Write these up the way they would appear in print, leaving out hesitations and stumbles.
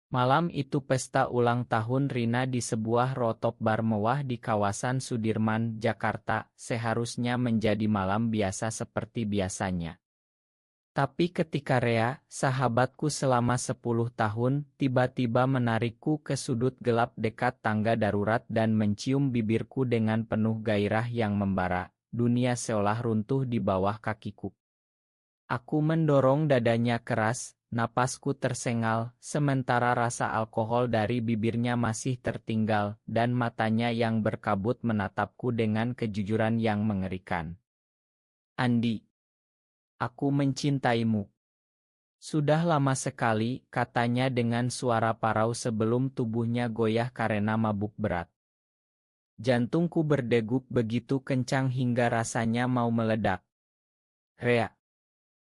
Malam itu pesta ulang tahun Rina di sebuah rooftop bar mewah di kawasan Sudirman, Jakarta, seharusnya menjadi malam biasa seperti biasanya. Tapi ketika Rea, sahabatku selama 10 tahun, tiba-tiba menarikku ke sudut gelap dekat tangga darurat dan mencium bibirku dengan penuh gairah yang membara, dunia seolah runtuh di bawah kakiku. Aku mendorong dadanya keras, napasku tersengal, sementara rasa alkohol dari bibirnya masih tertinggal, dan matanya yang berkabut menatapku dengan kejujuran yang mengerikan. Andi, aku mencintaimu. Sudah lama sekali, katanya dengan suara parau sebelum tubuhnya goyah karena mabuk berat. Jantungku berdegup begitu kencang hingga rasanya mau meledak. Rea,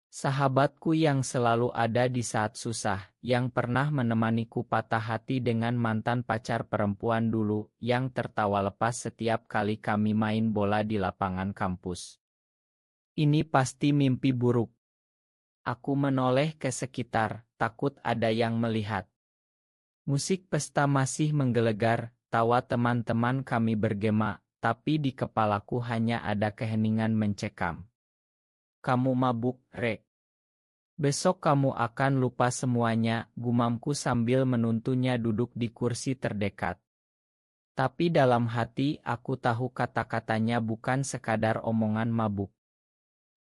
sahabatku yang selalu ada di saat susah, yang pernah menemaniku patah hati dengan mantan pacar perempuan dulu, yang tertawa lepas setiap kali kami main bola di lapangan kampus. Ini pasti mimpi buruk. Aku menoleh ke sekitar, takut ada yang melihat. Musik pesta masih menggelegar, tawa teman-teman kami bergema, tapi di kepalaku hanya ada keheningan mencekam. Kamu mabuk, Rek. Besok kamu akan lupa semuanya, gumamku sambil menuntunnya duduk di kursi terdekat. Tapi dalam hati aku tahu kata-katanya bukan sekadar omongan mabuk.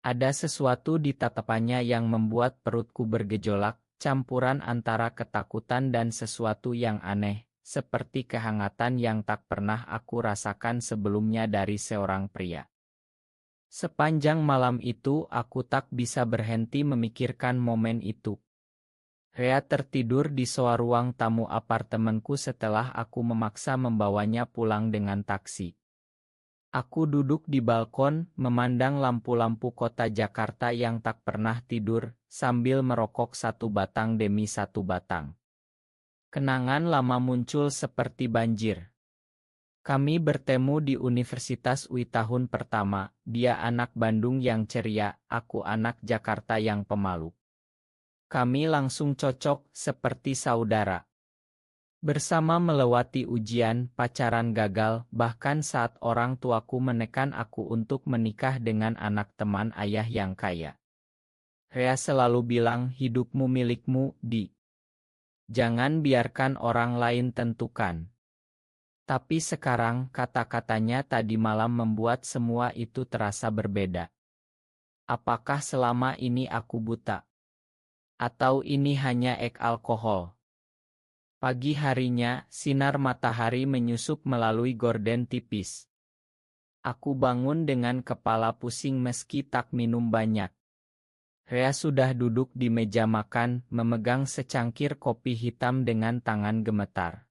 Ada sesuatu di tatapannya yang membuat perutku bergejolak, campuran antara ketakutan dan sesuatu yang aneh, seperti kehangatan yang tak pernah aku rasakan sebelumnya dari seorang pria. Sepanjang malam itu aku tak bisa berhenti memikirkan momen itu. Rea tertidur di sofa ruang tamu apartemenku setelah aku memaksa membawanya pulang dengan taksi. Aku duduk di balkon, memandang lampu-lampu kota Jakarta yang tak pernah tidur, sambil merokok satu batang demi satu batang. Kenangan lama muncul seperti banjir. Kami bertemu di Universitas UI tahun pertama, dia anak Bandung yang ceria, aku anak Jakarta yang pemalu. Kami langsung cocok, seperti saudara. Bersama melewati ujian, pacaran gagal, bahkan saat orang tuaku menekan aku untuk menikah dengan anak teman ayah yang kaya. Rea selalu bilang hidupmu milikmu, Di. Jangan biarkan orang lain tentukan. Tapi sekarang kata-katanya tadi malam membuat semua itu terasa berbeda. Apakah selama ini aku buta? Atau ini hanya alkohol? Pagi harinya, sinar matahari menyusup melalui gorden tipis. Aku bangun dengan kepala pusing meski tak minum banyak. Rea sudah duduk di meja makan, memegang secangkir kopi hitam dengan tangan gemetar.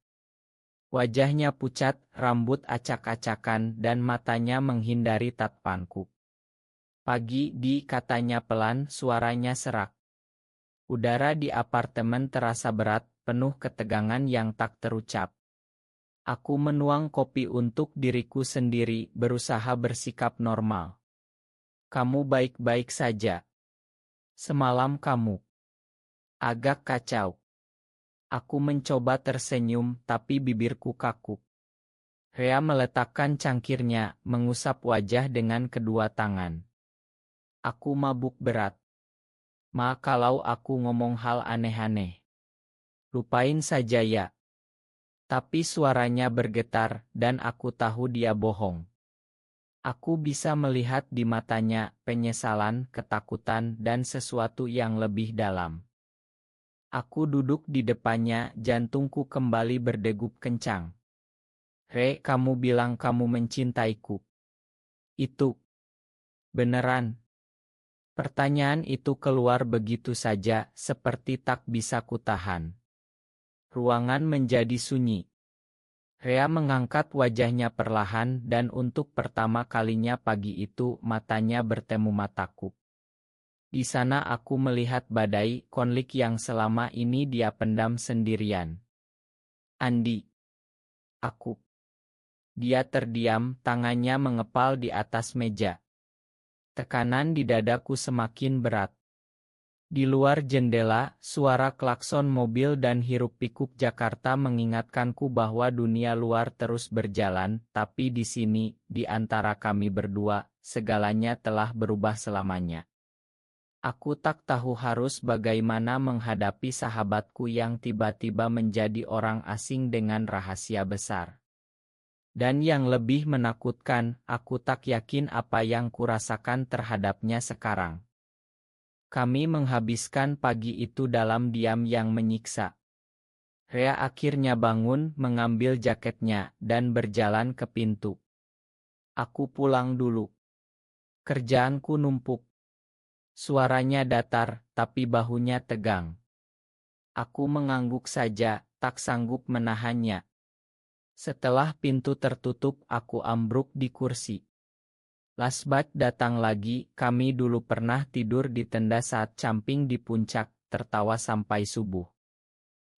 Wajahnya pucat, rambut acak-acakan, dan matanya menghindari tatapanku. Pagi, Di, katanya pelan, suaranya serak. Udara di apartemen terasa berat, penuh ketegangan yang tak terucap. Aku menuang kopi untuk diriku sendiri, berusaha bersikap normal. Kamu baik-baik saja. Semalam kamu agak kacau. Aku mencoba tersenyum, tapi bibirku kaku. Rea meletakkan cangkirnya, mengusap wajah dengan kedua tangan. Aku mabuk berat. Kalau aku ngomong hal aneh-aneh. Lupain saja ya. Tapi suaranya bergetar, dan aku tahu dia bohong. Aku bisa melihat di matanya penyesalan, ketakutan, dan sesuatu yang lebih dalam. Aku duduk di depannya, jantungku kembali berdegup kencang. Re, kamu bilang kamu mencintaiku. Itu beneran? Pertanyaan itu keluar begitu saja, seperti tak bisa kutahan. Ruangan menjadi sunyi. Rea mengangkat wajahnya perlahan dan untuk pertama kalinya pagi itu matanya bertemu mataku. Di sana aku melihat badai konflik yang selama ini dia pendam sendirian. Andi. Aku. Dia terdiam, tangannya mengepal di atas meja. Tekanan di dadaku semakin berat. Di luar jendela, suara klakson mobil dan hiruk-pikuk Jakarta mengingatkanku bahwa dunia luar terus berjalan, tapi di sini, di antara kami berdua, segalanya telah berubah selamanya. Aku tak tahu harus bagaimana menghadapi sahabatku yang tiba-tiba menjadi orang asing dengan rahasia besar. Dan yang lebih menakutkan, aku tak yakin apa yang kurasakan terhadapnya sekarang. Kami menghabiskan pagi itu dalam diam yang menyiksa. Rea akhirnya bangun, mengambil jaketnya, dan berjalan ke pintu. Aku pulang dulu. Kerjaanku numpuk. Suaranya datar, tapi bahunya tegang. Aku mengangguk saja, tak sanggup menahannya. Setelah pintu tertutup, aku ambruk di kursi. Lasbat datang lagi, kami dulu pernah tidur di tenda saat camping di puncak, tertawa sampai subuh.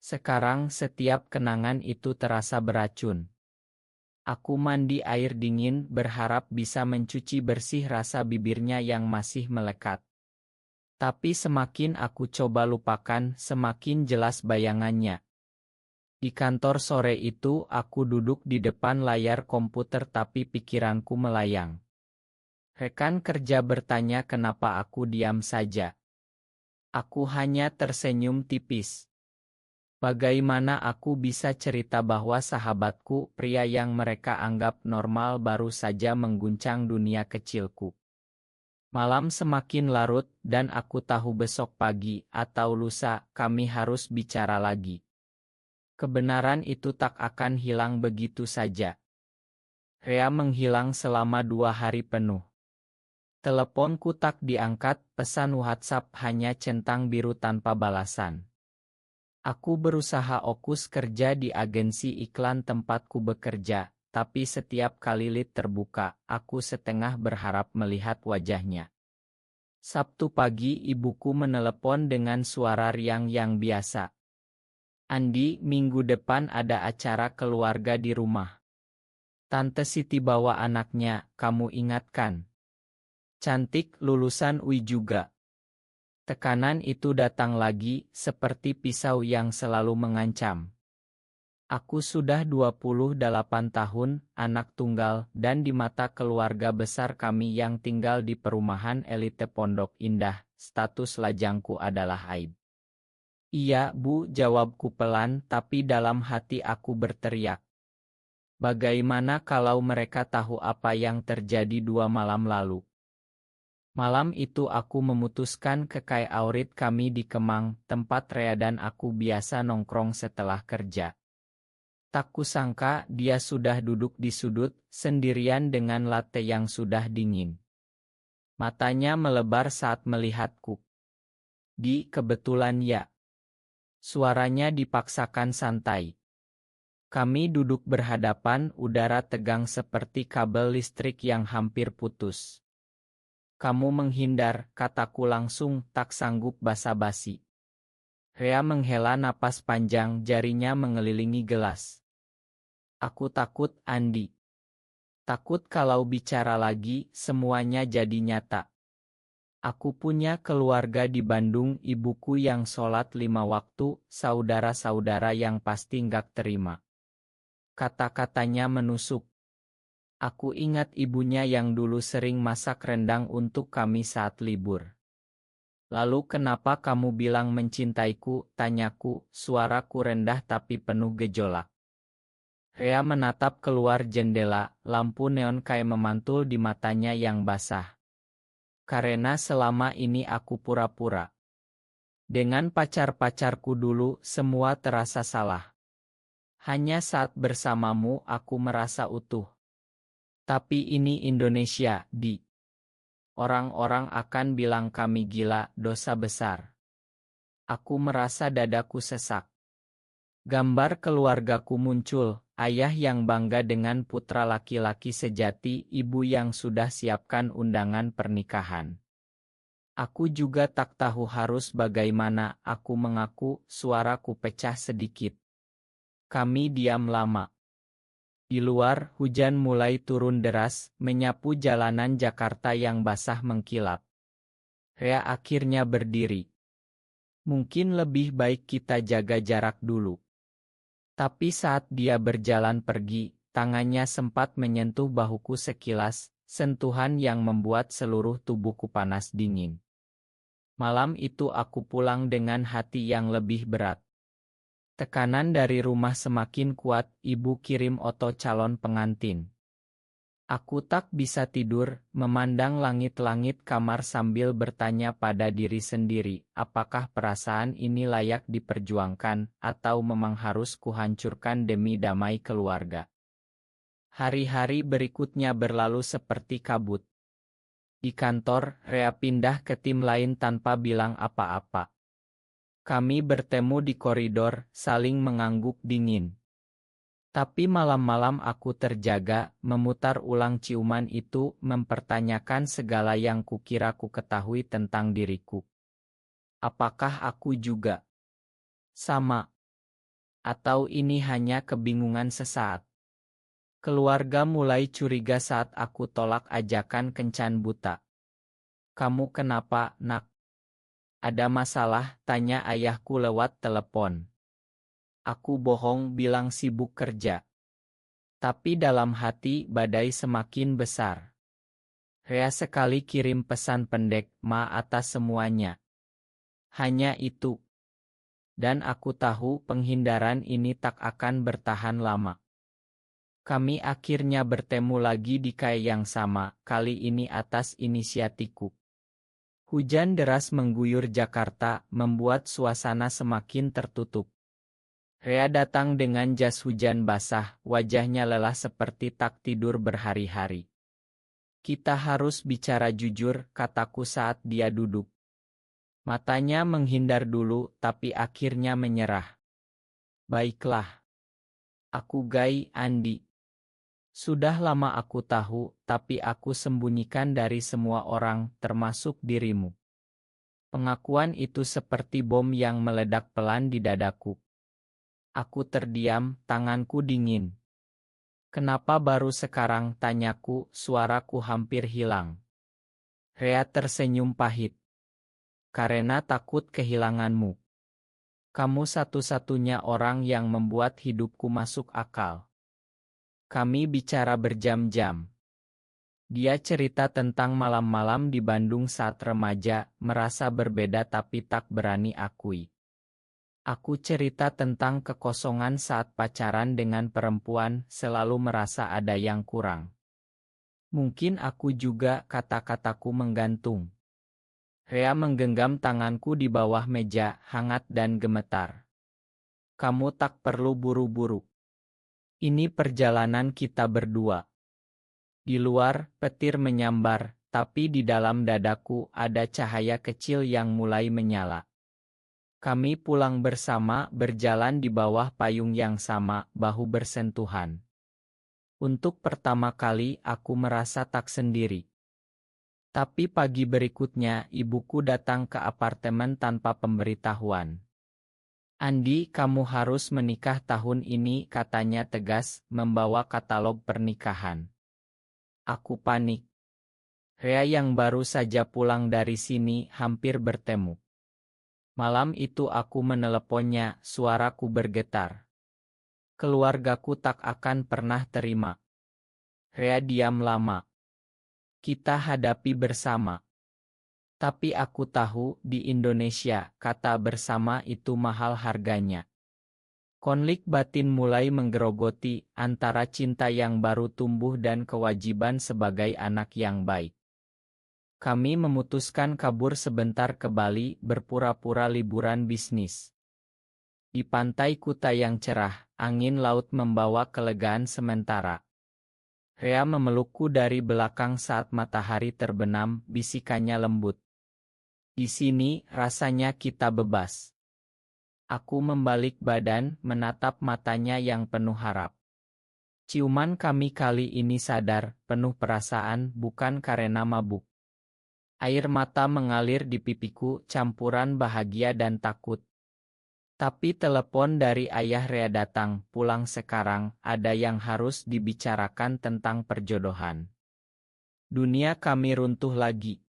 Sekarang setiap kenangan itu terasa beracun. Aku mandi air dingin berharap bisa mencuci bersih rasa bibirnya yang masih melekat. Tapi semakin aku coba lupakan, semakin jelas bayangannya. Di kantor sore itu aku duduk di depan layar komputer tapi pikiranku melayang. Rekan kerja bertanya kenapa aku diam saja. Aku hanya tersenyum tipis. Bagaimana aku bisa cerita bahwa sahabatku, pria yang mereka anggap normal, baru saja mengguncang dunia kecilku. Malam semakin larut, dan aku tahu besok pagi atau lusa kami harus bicara lagi. Kebenaran itu tak akan hilang begitu saja. Rea menghilang selama 2 hari penuh. Teleponku tak diangkat, pesan WhatsApp hanya centang biru tanpa balasan. Aku berusaha fokus kerja di agensi iklan tempatku bekerja, tapi setiap kali lead terbuka, aku setengah berharap melihat wajahnya. Sabtu pagi ibuku menelepon dengan suara riang yang biasa. Andi, minggu depan ada acara keluarga di rumah. Tante Siti bawa anaknya, kamu ingatkan. Cantik, lulusan UI juga. Tekanan itu datang lagi, seperti pisau yang selalu mengancam. Aku sudah 28 tahun, anak tunggal, dan di mata keluarga besar kami yang tinggal di perumahan elite Pondok Indah, status lajangku adalah aib. Iya, Bu, jawabku pelan, tapi dalam hati aku berteriak. Bagaimana kalau mereka tahu apa yang terjadi 2 malam lalu? Malam itu aku memutuskan ke Kai Aurit kami di Kemang, tempat Rea dan aku biasa nongkrong setelah kerja. Tak kusangka dia sudah duduk di sudut, sendirian dengan latte yang sudah dingin. Matanya melebar saat melihatku. Di, kebetulan ya. Suaranya dipaksakan santai. Kami duduk berhadapan, udara tegang seperti kabel listrik yang hampir putus. Kamu menghindar, kataku langsung, tak sanggup basa-basi. Rea menghela napas panjang, jarinya mengelilingi gelas. Aku takut, Andi. Takut kalau bicara lagi, semuanya jadi nyata. Aku punya keluarga di Bandung, ibuku yang sholat 5 waktu, saudara-saudara yang pasti nggak terima. Kata-katanya menusuk. Aku ingat ibunya yang dulu sering masak rendang untuk kami saat libur. Lalu kenapa kamu bilang mencintaiku, tanyaku, suaraku rendah tapi penuh gejolak. Rea menatap keluar jendela, lampu neon kayak memantul di matanya yang basah. Karena selama ini aku pura-pura. Dengan pacar-pacarku dulu, semua terasa salah. Hanya saat bersamamu aku merasa utuh. Tapi ini Indonesia, Di. Orang-orang akan bilang kami gila, dosa besar. Aku merasa dadaku sesak. Gambar keluargaku muncul, ayah yang bangga dengan putra laki-laki sejati, ibu yang sudah siapkan undangan pernikahan. Aku juga tak tahu harus bagaimana, aku mengaku, suaraku pecah sedikit. Kami diam lama. Di luar, hujan mulai turun deras, menyapu jalanan Jakarta yang basah mengkilap. Rea akhirnya berdiri. Mungkin lebih baik kita jaga jarak dulu. Tapi saat dia berjalan pergi, tangannya sempat menyentuh bahuku sekilas, sentuhan yang membuat seluruh tubuhku panas dingin. Malam itu aku pulang dengan hati yang lebih berat. Tekanan dari rumah semakin kuat, ibu kirim oto calon pengantin. Aku tak bisa tidur, memandang langit-langit kamar sambil bertanya pada diri sendiri, apakah perasaan ini layak diperjuangkan, atau memang harus kuhancurkan demi damai keluarga. Hari-hari berikutnya berlalu seperti kabut. Di kantor, Rea pindah ke tim lain tanpa bilang apa-apa. Kami bertemu di koridor, saling mengangguk dingin. Tapi malam-malam aku terjaga, memutar ulang ciuman itu, mempertanyakan segala yang kukira ku ketahui tentang diriku. Apakah aku juga sama? Atau ini hanya kebingungan sesaat? Keluarga mulai curiga saat aku tolak ajakan kencan buta. Kamu kenapa, nak? Ada masalah, tanya ayahku lewat telepon. Aku bohong bilang sibuk kerja. Tapi dalam hati badai semakin besar. Rea sekali kirim pesan pendek, "Ma atas semuanya." Hanya itu. Dan aku tahu penghindaran ini tak akan bertahan lama. Kami akhirnya bertemu lagi di kai yang sama, kali ini atas inisiatifku. Hujan deras mengguyur Jakarta, membuat suasana semakin tertutup. Rea datang dengan jas hujan basah, wajahnya lelah seperti tak tidur berhari-hari. Kita harus bicara jujur, kataku saat dia duduk. Matanya menghindar dulu, tapi akhirnya menyerah. Baiklah. Aku Gai, Andi. Sudah lama aku tahu, tapi aku sembunyikan dari semua orang, termasuk dirimu. Pengakuan itu seperti bom yang meledak pelan di dadaku. Aku terdiam, tanganku dingin. Kenapa baru sekarang, tanyaku, suaraku hampir hilang. Rea tersenyum pahit. Karena takut kehilanganmu. Kamu satu-satunya orang yang membuat hidupku masuk akal. Kami bicara berjam-jam. Dia cerita tentang malam-malam di Bandung saat remaja, merasa berbeda tapi tak berani akui. Aku cerita tentang kekosongan saat pacaran dengan perempuan, selalu merasa ada yang kurang. Mungkin aku juga, kata-kataku menggantung. Rea menggenggam tanganku di bawah meja, hangat dan gemetar. Kamu tak perlu buru-buru. Ini perjalanan kita berdua. Di luar, petir menyambar, tapi di dalam dadaku ada cahaya kecil yang mulai menyala. Kami pulang bersama, berjalan di bawah payung yang sama, bahu bersentuhan. Untuk pertama kali aku merasa tak sendiri. Tapi pagi berikutnya ibuku datang ke apartemen tanpa pemberitahuan. Andi, kamu harus menikah tahun ini, katanya tegas, membawa katalog pernikahan. Aku panik. Rea yang baru saja pulang dari sini hampir bertemu. Malam itu aku meneleponnya, suaraku bergetar. Keluargaku tak akan pernah terima. Rea diam lama. Kita hadapi bersama. Tapi aku tahu, di Indonesia, kata bersama itu mahal harganya. Konflik batin mulai menggerogoti, antara cinta yang baru tumbuh dan kewajiban sebagai anak yang baik. Kami memutuskan kabur sebentar ke Bali, berpura-pura liburan bisnis. Di pantai Kuta yang cerah, angin laut membawa kelegaan sementara. Rea memelukku dari belakang saat matahari terbenam, bisikannya lembut. Di sini, rasanya kita bebas. Aku membalik badan, menatap matanya yang penuh harap. Ciuman kami kali ini sadar, penuh perasaan, bukan karena mabuk. Air mata mengalir di pipiku, campuran bahagia dan takut. Tapi telepon dari ayah Rea datang, pulang sekarang, ada yang harus dibicarakan tentang perjodohan. Dunia kami runtuh lagi.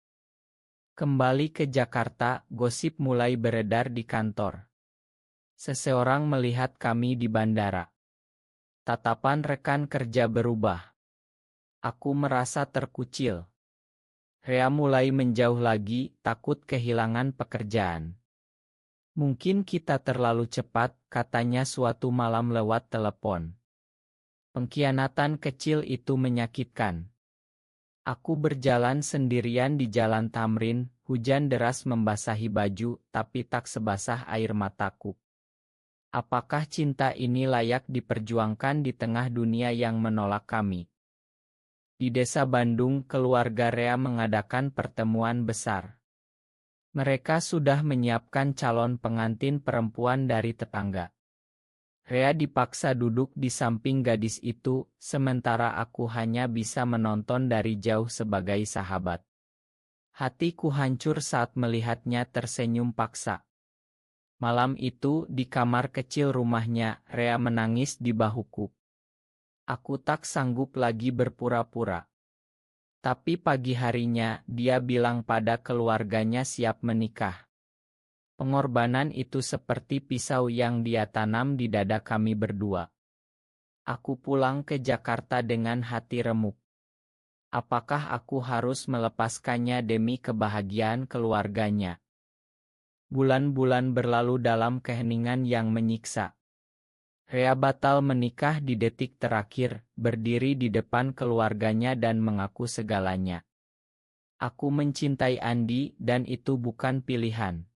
Kembali ke Jakarta, gosip mulai beredar di kantor. Seseorang melihat kami di bandara. Tatapan rekan kerja berubah. Aku merasa terkucil. Rea mulai menjauh lagi, takut kehilangan pekerjaan. Mungkin kita terlalu cepat, katanya suatu malam lewat telepon. Pengkhianatan kecil itu menyakitkan. Aku berjalan sendirian di jalan Tamrin, hujan deras membasahi baju, tapi tak sebasah air mataku. Apakah cinta ini layak diperjuangkan di tengah dunia yang menolak kami? Di desa Bandung, keluarga Rea mengadakan pertemuan besar. Mereka sudah menyiapkan calon pengantin perempuan dari tetangga. Rea dipaksa duduk di samping gadis itu, sementara aku hanya bisa menonton dari jauh sebagai sahabat. Hatiku hancur saat melihatnya tersenyum paksa. Malam itu, di kamar kecil rumahnya, Rea menangis di bahuku. Aku tak sanggup lagi berpura-pura. Tapi pagi harinya, dia bilang pada keluarganya siap menikah. Pengorbanan itu seperti pisau yang dia tanam di dada kami berdua. Aku pulang ke Jakarta dengan hati remuk. Apakah aku harus melepaskannya demi kebahagiaan keluarganya? Bulan-bulan berlalu dalam keheningan yang menyiksa. Rea batal menikah di detik terakhir, berdiri di depan keluarganya dan mengaku segalanya. Aku mencintai Andi dan itu bukan pilihan.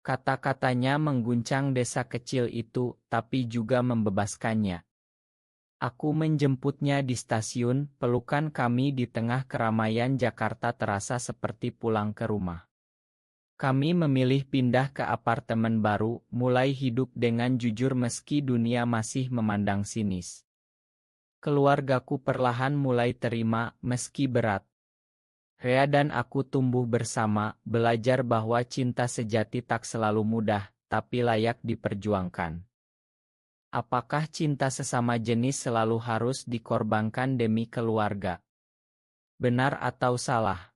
Kata-katanya mengguncang desa kecil itu, tapi juga membebaskannya. Aku menjemputnya di stasiun, pelukan kami di tengah keramaian Jakarta terasa seperti pulang ke rumah. Kami memilih pindah ke apartemen baru, mulai hidup dengan jujur meski dunia masih memandang sinis. Keluargaku perlahan mulai terima, meski berat. Rea dan aku tumbuh bersama, belajar bahwa cinta sejati tak selalu mudah, tapi layak diperjuangkan. Apakah cinta sesama jenis selalu harus dikorbankan demi keluarga? Benar atau salah?